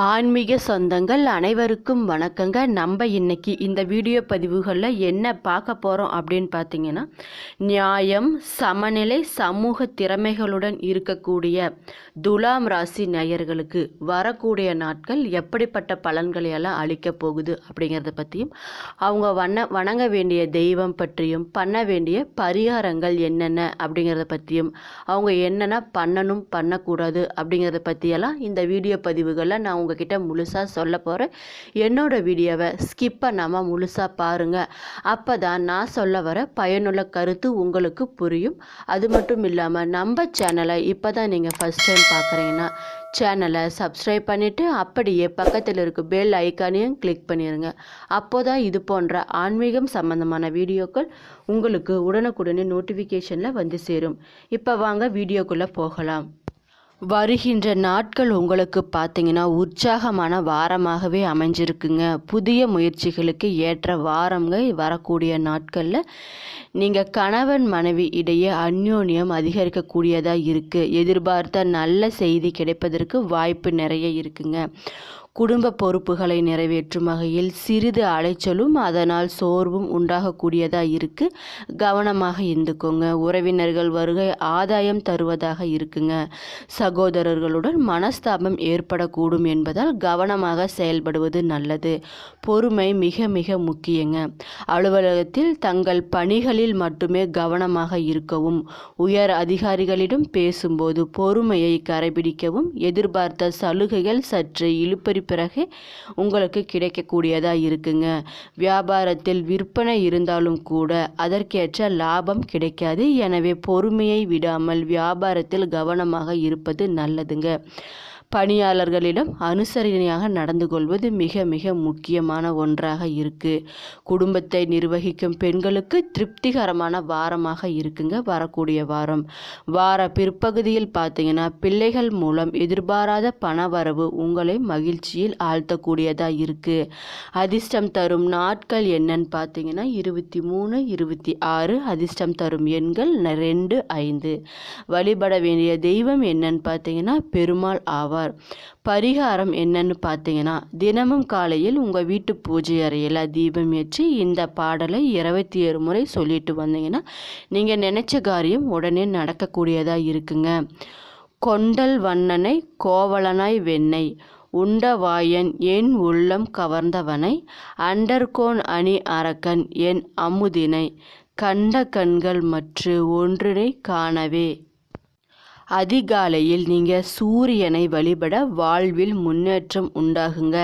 ஆன்மீக சொந்தங்கள் அனைவருக்கும் வணக்கங்க. நம்ம இன்னைக்கு இந்த வீடியோ பதிவுகளில் என்ன பார்க்க போகிறோம் அப்படின்னு பார்த்தீங்கன்னா, நியாயம், சமநிலை, சமூக திறமைகளுடன் இருக்கக்கூடிய துலாம் ராசி நேயர்களுக்கு வரக்கூடிய நாட்கள் எப்படிப்பட்ட பலன்களை எல்லாம் அளிக்க போகுது அப்படிங்கிறத பற்றியும், அவங்க வணங்க வேண்டிய தெய்வம் பற்றியும், பண்ண வேண்டிய பரிகாரங்கள் என்னென்ன அப்படிங்கிறத பற்றியும், அவங்க என்னென்ன பண்ணணும் பண்ணக்கூடாது அப்படிங்கிறத பற்றியெல்லாம் இந்த வீடியோ பதிவுகளில் நான் உங்ககிட்ட முழுசாக சொல்ல போகிறேன். என்னோடய வீடியோவை ஸ்கிப் பண்ணாமல் முழுசாக பாருங்கள். அப்போ தான் நான் சொல்ல வர பயனுள்ள கருத்து உங்களுக்கு புரியும். அது மட்டும் இல்லாமல் நம்ம சேனலை இப்போ தான் நீங்கள் ஃபஸ்ட் டைம் பார்க்குறீங்கன்னா சேனலை சப்ஸ்கிரைப் பண்ணிவிட்டு அப்படியே பக்கத்தில் இருக்க பெல் ஐக்கானையும் கிளிக் பண்ணிடுங்க. அப்போ தான் இது போன்ற ஆன்மீகம் சம்பந்தமான வீடியோக்கள் உங்களுக்கு உடனுக்குடனே நோட்டிஃபிகேஷனில் வந்து சேரும். இப்போ வாங்க வீடியோக்குள்ளே போகலாம். வருகின்ற நாட்கள் உங்களுக்கு பார்த்தீங்கன்னா உற்சாகமான வாரமாகவே அமைஞ்சிருக்குங்க. புதிய முயற்சிகளுக்கு ஏற்ற வாரங்க. வரக்கூடிய நாட்களில் நீங்கள் கணவன் மனைவி இடையே அந்யோன்யம் அதிகரிக்கக்கூடியதாக இருக்குது. எதிர்பார்த்த நல்ல செய்தி கிடைப்பதற்கு வாய்ப்பு நிறைய இருக்குங்க. குடும்ப பொறுப்புகளை நிறைவேற்றும் வகையில் சிறிது அலைச்சலும் அதனால் சோர்வும் உண்டாகக்கூடியதாக இருக்குது. கவனமாக இருந்துக்கோங்க. உறவினர்கள் வருகை ஆதாயம் தருவதாக இருக்குங்க. சகோதரர்களுடன் மனஸ்தாபம் ஏற்படக்கூடும் என்பதால் கவனமாக செயல்படுவது நல்லது. பொறுமை மிக மிக முக்கியங்க. அலுவலகத்தில் தங்கள் பணிகளில் மட்டுமே கவனமாக இருக்கவும், உயர் அதிகாரிகளிடம் பேசும்போது பொறுமையை கடைபிடிக்கவும், எதிர்பார்த்த சலுகைகள் சற்று இழுபறி பிறகு உங்களுக்கு கிடைக்கக்கூடியதாக இருக்குங்க. வியாபாரத்தில் விற்பனை இருந்தாலும் கூட அதற்கேற்ற லாபம் கிடைக்காது. எனவே பொறுமையை விடாமல் வியாபாரத்தில் கவனமாக இருப்பது நல்லதுங்க. பணியாளர்களிடம் அனுசரணையாக நடந்து கொள்வது மிக மிக முக்கியமான ஒன்றாக இருக்குது. குடும்பத்தை நிர்வகிக்கும் பெண்களுக்கு திருப்திகரமான வாரமாக இருக்குங்க வரக்கூடிய வாரம். வார பிற்பகுதியில் பார்த்தீங்கன்னா பிள்ளைகள் மூலம் எதிர்பாராத பணவரவு உங்களை மகிழ்ச்சியில் ஆழ்த்தக்கூடியதாக இருக்குது. அதிர்ஷ்டம் தரும் நாட்கள் என்னன்னு பார்த்தீங்கன்னா 23, 26. அதிர்ஷ்டம் தரும் எண்கள் 2, 5. வழிபட வேண்டிய தெய்வம் என்னன்னு பார்த்தீங்கன்னா பெருமாள் ஆவார். பரிகாரம் என்னன்னு பார்த்தீங்கன்னா, தினமும் காலையில் உங்கள் வீட்டு பூஜை அறையில் தீபம் ஏற்றி இந்த பாடலை 27 முறை சொல்லிட்டு வந்தீங்கன்னா நீங்கள் நினைச்ச காரியம் உடனே நடக்கக்கூடியதாக இருக்குங்க. கொண்டல் வண்ணனை கோவலனாய் வெண்ணெய் உண்டவாயன் என் உள்ளம் கவர்ந்தவனை, அண்டர்கோன் அணி அரக்கன் என் அமுதினை, கண்ட கண்கள் மற்று ஒன்றினை காணவே. அதிகாலையில் நீங்கள் சூரியனை வழிபட வாழ்வில் முன்னேற்றம் உண்டாகுங்க.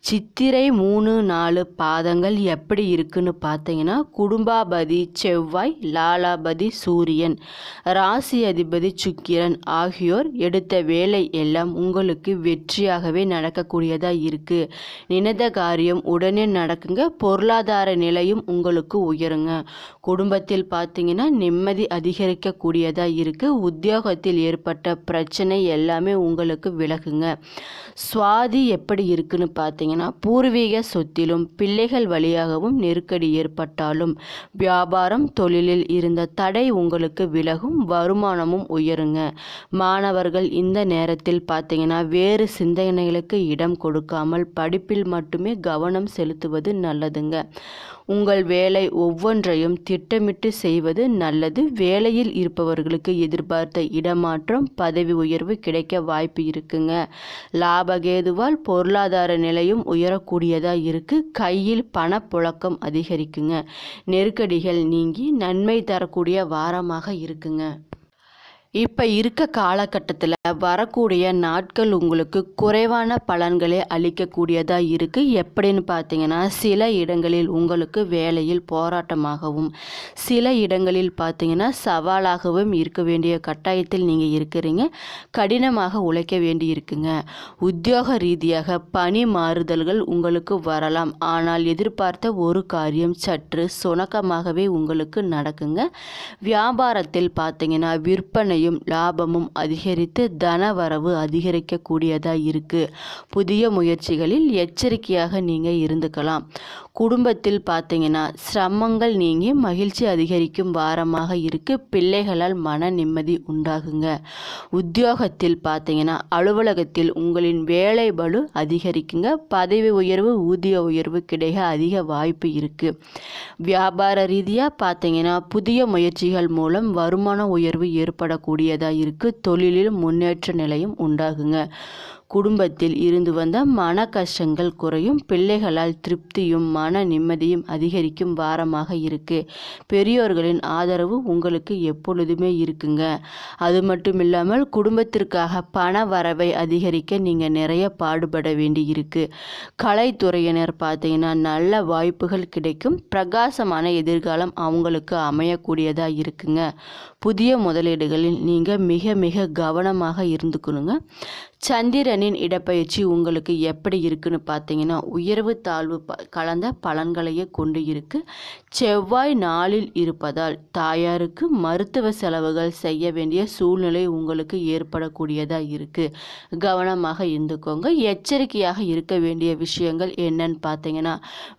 சித்திரை 3, 4 பாதங்கள் எப்படி இருக்குன்னு பார்த்தீங்கன்னா, குடும்பாபதி செவ்வாய், லாலாபதி சூரியன், ராசி அதிபதி சுக்கிரன் ஆகியோர் எடுத்த வேலை எல்லாம் உங்களுக்கு வெற்றியாகவே நடக்கக்கூடியதாக இருக்குது. நினைத்த காரியம் உடனே நடக்குங்க. பொருளாதார நிலையும் உங்களுக்கு உயருங்க. குடும்பத்தில் பார்த்தீங்கன்னா நிம்மதி அதிகரிக்கக்கூடியதாக இருக்குது. உத்தியோகத்தில் ஏற்பட்ட பிரச்சனை எல்லாமே உங்களுக்கு விலகுங்க. சுவாதி எப்படி இருக்குன்னு பார்த்தீங்கன்னா, பூர்வீக சொத்திலும் பிள்ளைகள் வழியாகவும் நெருக்கடி ஏற்பட்டாலும் வியாபாரம் தொழிலில் இருந்த தடை உங்களுக்கு விலகும். வருமானமும் உயருங்க. மாணவர்கள் இந்த நேரத்தில் பார்த்தீங்கன்னா வேறு சிந்தனைகளுக்கு இடம் கொடுக்காமல் படிப்பில் மட்டுமே கவனம் செலுத்துவது நல்லதுங்க. உங்கள் வேலை ஒவ்வொன்றையும் திட்டமிட்டு செய்வது நல்லது. வேலையில் இருப்பவர்களுக்கு எதிர்பார்த்த இடமாற்றம், பதவி உயர்வு கிடைக்க வாய்ப்பு இருக்குங்க. லாபகேதுவால் பொருளாதார நிலையும் உயரக்கூடியதாக இருக்குது. கையில் பணப்புழக்கம் அதிகரிக்குங்க. நெருக்கடிகள் நீங்கி நன்மை தரக்கூடிய வாரமாக இருக்குங்க. இப்போ இருக்க காலகட்டத்தில் வரக்கூடிய நாட்கள் உங்களுக்கு குறைவான பலன்களை அளிக்கக்கூடியதாக இருக்குது. எப்படின்னு பார்த்தீங்கன்னா, சில இடங்களில் உங்களுக்கு வேலையில் போராட்டமாகவும், சில இடங்களில் பார்த்தீங்கன்னா சவாலாகவும் இருக்க வேண்டிய கட்டாயத்தில் நீங்கள் இருக்கிறீங்க. கடினமாக உழைக்க வேண்டி இருக்குங்க. உத்தியோக ரீதியாக பணி மாறுதல்கள் உங்களுக்கு வரலாம். ஆனால் எதிர்பார்த்த ஒரு காரியம் சற்று சுணக்கமாகவே உங்களுக்கு நடக்குங்க. வியாபாரத்தில் பார்த்தீங்கன்னா விற்பனையும் முயற்சிகளையும் லாபமும் அதிகரித்து தனவரவு அதிகரிக்கக்கூடியதாக இருக்குது. புதிய முயற்சிகளில் எச்சரிக்கையாக நீங்கள் இருந்துக்கலாம். குடும்பத்தில் பார்த்தீங்கன்னா சிரமங்கள் நீங்கி மகிழ்ச்சி அதிகரிக்கும் வாரமாக இருக்குது. பிள்ளைகளால் மன நிம்மதி உண்டாகுங்க. உத்தியோகத்தில் பார்த்தீங்கன்னா அலுவலகத்தில் உங்களின் வேலை பளு அதிகரிக்குங்க. பதவி உயர்வு ஊதிய உயர்வு கிடைக்க அதிக வாய்ப்பு இருக்குது. வியாபார ரீதியாக பார்த்தீங்கன்னா புதிய முயற்சிகள் மூலம் வருமான உயர்வு ஏற்படக்கூடியதாக இருக்குது. தொழிலில் முன்னேற்ற நிலையும் உண்டாகுங்க. குடும்பத்தில் இருந்து வந்த மன கஷ்டங்கள் குறையும். பிள்ளைகளால் திருப்தியும் மன நிம்மதியும் அதிகரிக்கும் வாரமாக இருக்கு. பெரியோர்களின் ஆதரவு உங்களுக்கு எப்பொழுதுமே இருக்குங்க. அது மட்டும் இல்லாமல் குடும்பத்திற்காக பண வரவை அதிகரிக்க நீங்கள் நிறைய பாடுபட வேண்டி இருக்கு. கலைத்துறையினர் பார்த்தீங்கன்னா நல்ல வாய்ப்புகள் கிடைக்கும். பிரகாசமான எதிர்காலம் அவங்களுக்கு அமையக்கூடியதாக இருக்குங்க. புதிய முதலீடுகளில் நீங்கள் மிக மிக கவனமாக இருந்துக்கணுங்க. சந்திரனின் இடப்பெயர்ச்சி உங்களுக்கு எப்படி இருக்குன்னு பார்த்தீங்கன்னா உயர்வு தாழ்வு கலந்த பலன்களையே கொண்டு இருக்கு. செவ்வாய் நாளில் இருப்பதால் தாயாருக்கு மருத்துவ செலவுகள் செய்ய வேண்டிய சூழ்நிலை உங்களுக்கு ஏற்படக்கூடியதாக இருக்குது. கவனமாக இருந்துக்கோங்க. எச்சரிக்கையாக இருக்க வேண்டிய விஷயங்கள் என்னன்னு பார்த்தீங்கன்னா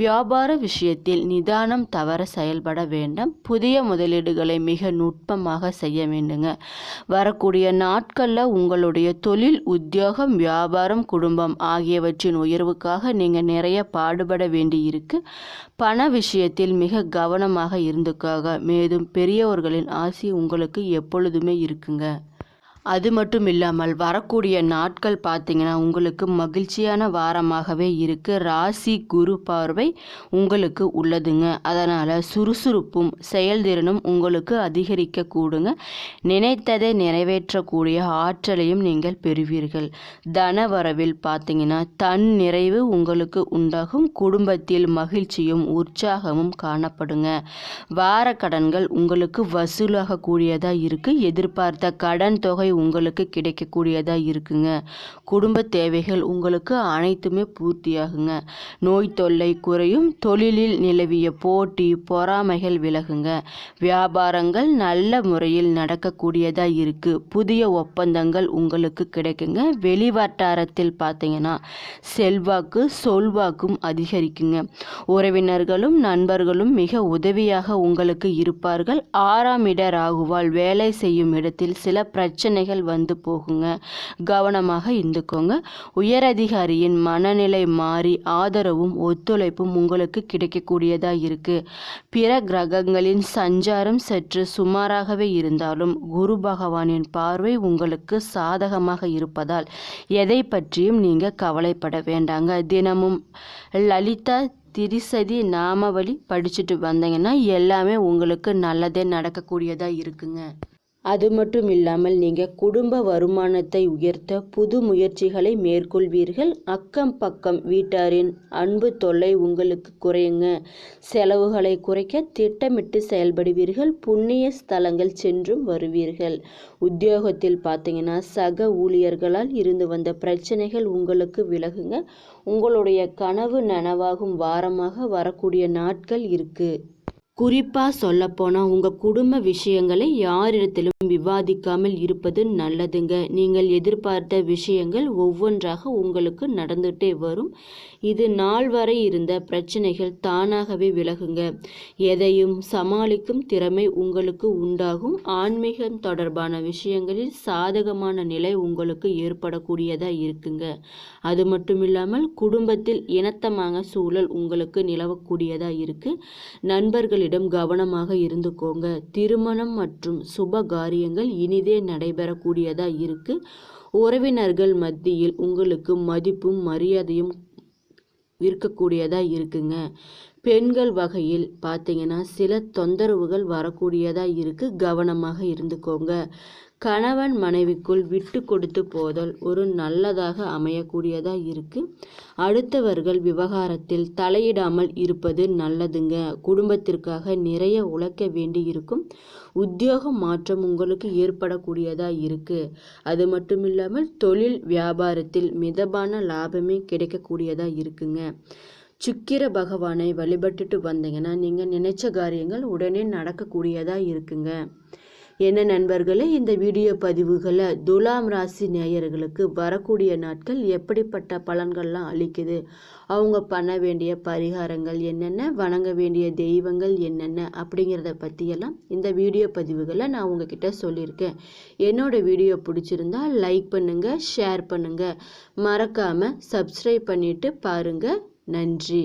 வியாபார விஷயத்தில் நிதானம் தவற செயல்பட வேண்டாம். புதிய முதலீடுகளை மிக நுட்பமாக செய்ய வேண்டுங்க. வரக்கூடிய நாட்களில் உங்களுடைய தொழில் உத்தியோகம் வியாபாரம் குடும்பம் ஆகியவற்றின் உயர்வுக்காக நீங்கள் நிறைய பாடுபட வேண்டி இருக்கு. பண விஷயத்தில் மிக கவனமாக இருந்துக்காக. மேலும் பெரியவர்களின் ஆசி உங்களுக்கு எப்பொழுதுமே இருக்குங்க. அது மட்டும் இல்லாமல் வரக்கூடிய நாட்கள் பார்த்தீங்கன்னா உங்களுக்கு மகிழ்ச்சியான வாரமாகவே இருக்குது. ராசி குரு பார்வை உங்களுக்கு உள்ளதுங்க. அதனால் சுறுசுறுப்பும் செயல்திறனும் உங்களுக்கு அதிகரிக்க கூடுங்க. நினைத்ததை நிறைவேற்றக்கூடிய ஆற்றலையும் நீங்கள் பெறுவீர்கள். தனவரவில் பார்த்தீங்கன்னா தன் நிறைவு உங்களுக்கு உண்டாகும். குடும்பத்தில் மகிழ்ச்சியும் உற்சாகமும் காணப்படுங்க. வார கடன்கள் உங்களுக்கு வசூலாக கூடியதாக இருக்குது. எதிர்பார்த்த கடன் தொகை உங்களுக்கு கிடைக்கக்கூடியதாக இருக்குங்க. குடும்ப தேவைகள் உங்களுக்கு அனைத்துமே பூர்த்தியாகுங்க. நோய் தொல்லை குறையும். தொழிலில் நிலவிய போட்டி பொறாமைகள் விலகுங்க. வியாபாரங்கள் நல்ல முறையில் நடக்கக்கூடியதாக இருக்கு. புதிய ஒப்பந்தங்கள் உங்களுக்கு கிடைக்குங்க. வெளிவட்டாரத்தில் பார்த்தீங்கன்னா செல்வாக்கு சொல்வாக்கும் அதிகரிக்குங்க. உறவினர்களும் நண்பர்களும் மிக உதவியாக உங்களுக்கு இருப்பார்கள். 6ஆம் இட ராகுவால் வேலை செய்யும் இடத்தில் சில பிரச்சனைகள் வந்து போகுங்க. கவனமாக இருந்துக்கோங்க. உயரதிகாரியின் மனநிலை மாறி ஆதரவும் ஒத்துழைப்பும் உங்களுக்கு கிடைக்கக்கூடியதாக இருக்கு. பிற கிரகங்களின் சஞ்சாரம் சற்று சுமாராகவே இருந்தாலும் குரு பகவானின் பார்வை உங்களுக்கு சாதகமாக இருப்பதால் எதை பற்றியும் நீங்கள் கவலைப்பட வேண்டாங்க. தினமும் லலிதா திரிசதி நாமவழி படிச்சுட்டு வந்தீங்கன்னா எல்லாமே உங்களுக்கு நல்லதே நடக்கக்கூடியதாக இருக்குங்க. அது மட்டும் இல்லாமல் நீங்கள் குடும்ப வருமானத்தை உயர்த்த புது முயற்சிகளை மேற்கொள்வீர்கள். அக்கம் பக்கம் வீட்டாரின் அன்பு தொல்லை உங்களுக்கு குறையுங்க. செலவுகளை குறைக்க திட்டமிட்டு செயல்படுவீர்கள். புண்ணிய ஸ்தலங்கள் சென்றும் வருவீர்கள். உத்தியோகத்தில் பார்த்தீங்கன்னா சக ஊழியர்களால் இருந்து வந்த பிரச்சனைகள் உங்களுக்கு விலகுங்க. உங்களுடைய கனவு நனவாகும் வாரமாக வரக்கூடிய நாட்கள் இருக்குது. குறிப்பாக சொல்லப்போனால் உங்கள் குடும்ப விஷயங்களை யாரிடத்திலும் விவாதிக்காமல் இருப்பது நல்லதுங்க. நீங்கள் எதிர்பார்த்த விஷயங்கள் ஒவ்வொன்றாக உங்களுக்கு நடந்துகிட்டே வரும். இது நாள் வரை இருந்த பிரச்சனைகள் தானாகவே விலகுங்க. எதையும் சமாளிக்கும் திறமை உங்களுக்கு உண்டாகும். ஆன்மீகம் தொடர்பான விஷயங்களில் சாதகமான நிலை உங்களுக்கு ஏற்படக்கூடியதாக இருக்குங்க. அது மட்டும் இல்லாமல் குடும்பத்தில் இணக்கமான சூழல் உங்களுக்கு நிலவக்கூடியதாக இருக்குது. நண்பர்களிடம் கவனமாக இருந்துக்கோங்க. திருமணம் மற்றும் சுப காரியங்கள் இனிதே நடைபெறக்கூடியதாக இருக்கு. உறவினர்கள் மத்தியில் உங்களுக்கு மதிப்பும் மரியாதையும் இருக்கக்கூடியதாக இருக்குங்க. பெண்கள் வகையில் பார்த்தீங்கன்னா சில தொந்தரவுகள் வரக்கூடியதாக இருக்குது. கவனமாக இருந்துக்கோங்க. கணவன் மனைவிக்குள் விட்டு கொடுத்து போதல் ஒரு நல்லதாக அமையக்கூடியதாக இருக்குது. அடுத்தவர்கள் விவகாரத்தில் தலையிடாமல் இருப்பது நல்லதுங்க. குடும்பத்திற்காக நிறைய உழைக்க வேண்டி இருக்கும். உத்தியோக மாற்றம் உங்களுக்கு ஏற்படக்கூடியதாக இருக்குது. அது மட்டும் இல்லாமல் தொழில் வியாபாரத்தில் மிதமான லாபமே கிடைக்கக்கூடியதாக இருக்குங்க. சுக்கிர பகவானை வழிபட்டுட்டு வந்தீங்கன்னா நீங்கள் நினைச்ச காரியங்கள் உடனே நடக்கக்கூடியதாக இருக்குங்க. என்ன நண்பர்களே, இந்த வீடியோ பதிவுகளை துலாம் ராசி நேயர்களுக்கு வரக்கூடிய நாட்கள் எப்படிப்பட்ட பலன்கள்லாம் அளிக்குது, அவங்க பண்ண வேண்டிய பரிகாரங்கள் என்னென்ன, வணங்க வேண்டிய தெய்வங்கள் என்னென்ன அப்படிங்கிறத பற்றியெல்லாம் இந்த வீடியோ பதிவுகளை நான் உங்ககிட்ட சொல்லியிருக்கேன். என்னோட வீடியோ பிடிச்சிருந்தா லைக் பண்ணுங்கள், ஷேர் பண்ணுங்கள், மறக்காமல் சப்ஸ்கிரைப் பண்ணிவிட்டு பாருங்கள். நன்றி.